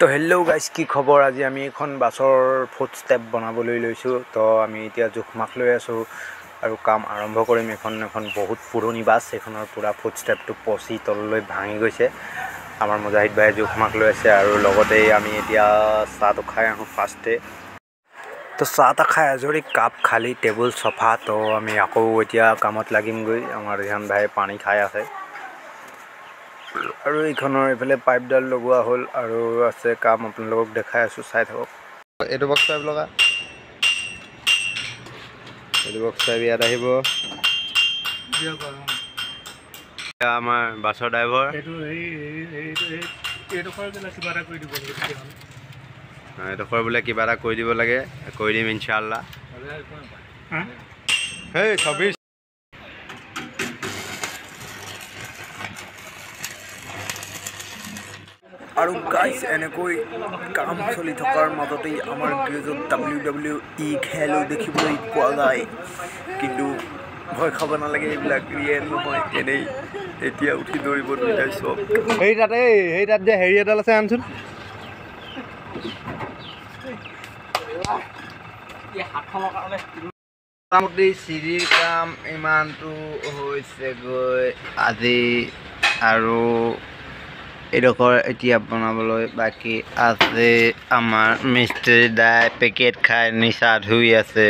তো hello' guys, কি খবৰ? আজি আমি এখন বাছৰ ফুট ষ্টেপ বনাবলৈ লৈছোঁ। তো আমি এতিয়া জোখ-মাখ লৈ আছোঁ আৰু কাম আৰম্ভ কৰিম। এখন বহুত পুৰণি বাছ, এইখনৰ পূৰা ফুট ষ্টেপটো পচি তললৈ ভাঙি গৈছে। আমাৰ মুজাহিদ ভাইয়ে জোখ-মাখ লৈ আছে আৰু লগতে আমি এতিয়া চাহটো খাই আহোঁ ফাৰ্ষ্টে। তো চাহ-তাহ খাই আজৰি, কাপ খালী, টেবুল চফা। তো আমি আকৌ এতিয়া কামত লাগিমগৈ। আমাৰ ৰিহান ভাইয়ে পানী খাই আছে আৰু এইখনৰ এইফালে পাইপডাল লগোৱা হ'ল আৰু আছে কাম, আপোনালোকক দেখাই আছোঁ, চাই থাকক। এইটো বক্স পাইপ লগা, এইটো বক্স পাইপ ইয়াত আহিব। আমাৰ বাছৰ ড্ৰাইভাৰ এইডোখৰ বোলে কিবা এটা কৰি দিব লাগে, কৰি দিম ইনশাআল্লাহ। হেই 26 আৰু গাইজ, এনেকৈ কাম চলি থকাৰ মাজতেই আমাৰ গ্ৰেজত WWE খেলো দেখিবলৈ পোৱা যায়। কিন্তু ভয় খাব নালাগে, এইবিলাক ৰিয়েল নহয়, এনেই। এতিয়া উঠি দৌৰিব দুইটাই চব। সেই তাত যে হেৰি এডাল আছে, আনচোন। মোটামুটি চিৰিৰ কাম ইমানটো হৈছেগৈ আজি, আৰু এইডোখৰ এতিয়া বনাবলৈ বাকী আছে। আমাৰ মিস্ত্ৰী দাই পেকেট খাই নিচা ধুই আছে।